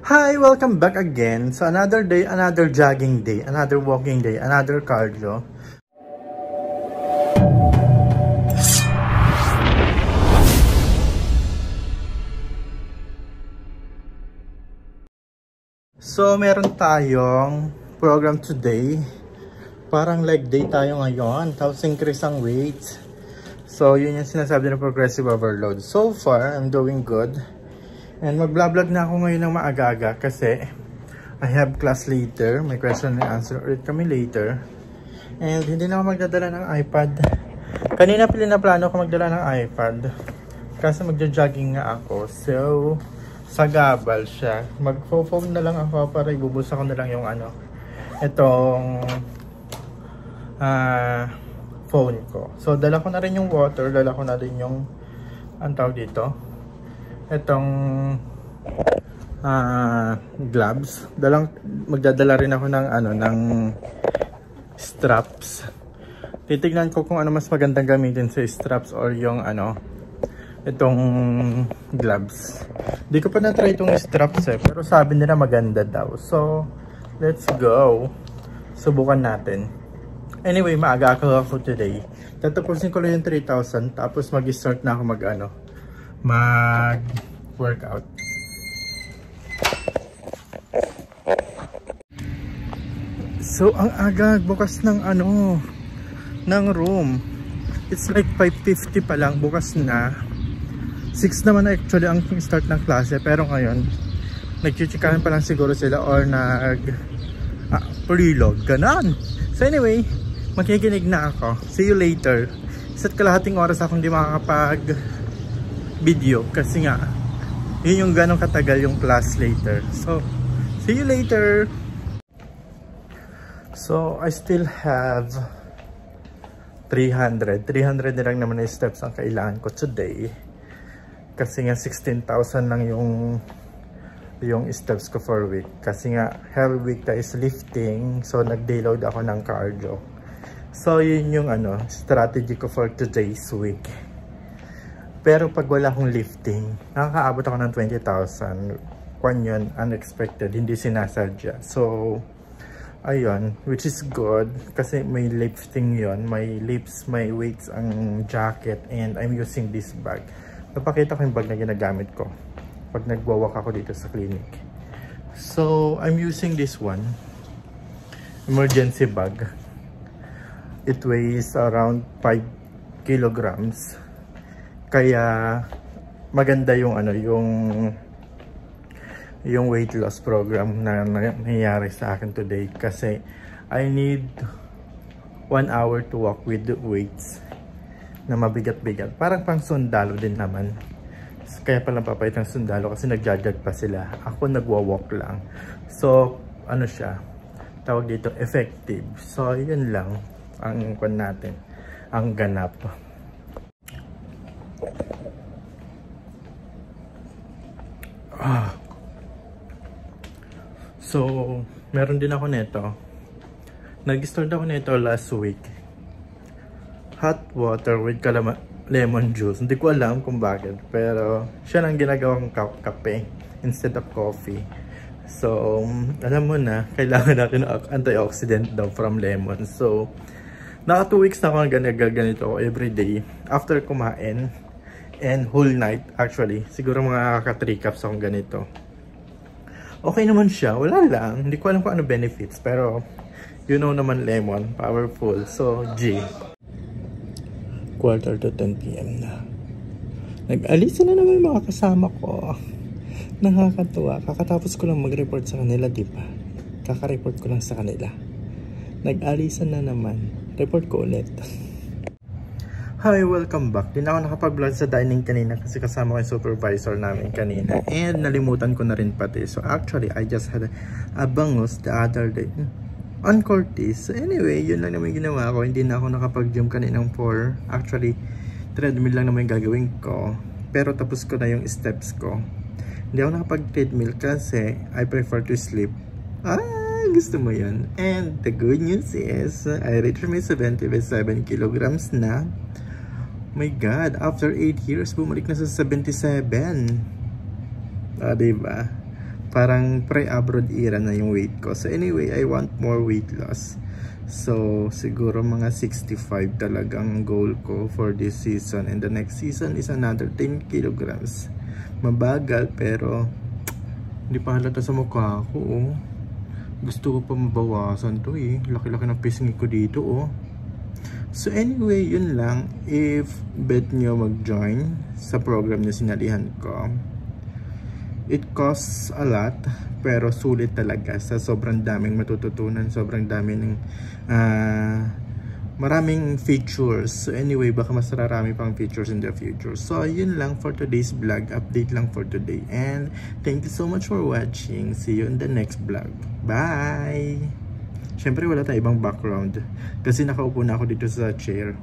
Hi! Welcome back again. So another day, another jogging day, another walking day, another cardio. So meron tayong program today. Parang leg day tayo ngayon. Tapos increase ang weight. So yun yung sinasabi ng progressive overload. So far, I'm doing good. And mag-vlog na ako ngayon ng maaga-aga kasi I have class later. May question and answer ulit kami later. And hindi na ako magdadala ng iPad. Kanina plano ko magdala ng iPad. Kasi magja-jogging nga ako. So, sagabal siya. Mag-phone na lang ako para ibubusa ko na lang yung itong phone ko. So, dala ko na rin yung water. Dala ko na rin yung ang tawag dito. Itong gloves. Magdadala rin ako ng straps. Titignan ko kung ano mas magandang gamitin sa straps or yung itong gloves. Di ko pa na-try itong straps pero sabi nila maganda daw. So, let's go. Subukan natin. Anyway, maaga ako today. Tatapusin ko lang yung 3,000 tapos mag-start na ako mag-workout. So, ang aga bukas ng ng room. It's like 5:50 pa lang, bukas na. 6 naman actually ang start ng klase, pero ngayon nagchichikahan pa lang siguro sila or pre-log, ganon. So anyway, makikinig na ako. See you later. Isa't kalahating oras akong di makakapag video kasi nga yun yung ganong katagal yung class later. So see you later. So I still have 300 na lang naman yung steps ang kailangan ko today kasi nga 16,000 lang yung steps ko for week kasi nga heavy week tayo is lifting, so nag-deload ako ng cardio. So yun yung strategy ko for today's week. Pero pag wala akong lifting, nakakaabot ako ng 20,000. Kwan yun, unexpected, hindi sinasadya. So, ayun, which is good. Kasi may lifting yun, may lifts, may weights ang jacket, and I'm using this bag. Napakita ko yung bag na ginagamit ko pag nagwawak ako dito sa clinic. So, I'm using this one. Emergency bag. It weighs around 5 kilograms. Kaya maganda yung yung weight loss program na nangyayari sa akin today kasi I need 1 hour to walk with the weights na mabigat-bigat. Parang pang sundalo din naman. Kaya pala papayat ng sundalo kasi nagja-jog pa sila. Ako nagwa-walk lang. So, siya? Tawag dito, effective. So, yun lang ang natin. Ang ganap. So, meron din ako nito. Nag-start ako nito last week. Hot water with lemon juice. Hindi ko alam kung bakit. Pero, siya lang ginagawang kape instead of coffee. So, alam mo na, kailangan natin antioxidant daw from lemon. So, naka 2 weeks na ako ganito everyday. After kumain, and whole night actually. Siguro mga kaka 3 cups akong ganito. Okay naman siya. Wala lang. Hindi ko alam kung ano benefits. Pero, you know naman lemon. Powerful. So, G. 9:45 PM na. Nag-alisa na naman mga kasama ko. Nakakatuwa. Kakatapos ko lang mag-report sa kanila, diba? Kaka-report ko lang sa kanila. Nag-alisa na naman. Report ko ulit. Hi, welcome back. Di na ako nakapag-vlog sa dining kanina kasi kasama ko yung supervisor namin kanina. And nalimutan ko na rin pati. So actually, I just had a bangus the other day on Cortez. So anyway, yun lang naman ginawa ko. Hindi na ako nakapag-gym kaninang 4. Actually, treadmill lang naman yung gagawin ko. Pero tapos ko na yung steps ko. Hindi ako nakapag-treadmill kasi I prefer to sleep. Gusto mo yun? And the good news is, I reached my 77 kilograms na. My God, after 8 years, bumalik na sa 77. Diba? parang pre-abroad era na yung weight ko. So anyway, I want more weight loss. So siguro mga 65 talagang goal ko for this season, and the next season is another 10 kilograms. Mabagal pero hindi pa halata sa mukha ko, oh. Gusto ko pa mabawasan to eh. Laki-laki ng pisngi ko dito, oh. So anyway, yun lang. If bet nyo mag-join sa program na sinalihan ko, it costs a lot, pero sulit talaga sa sobrang daming matututunan, sobrang daming maraming features. So anyway, baka mas marami pang features in the future. So yun lang for today's vlog, update lang for today, and thank you so much for watching. See you in the next vlog. Bye! Syempre wala tayong ibang background kasi nakaupo na ako dito sa chair.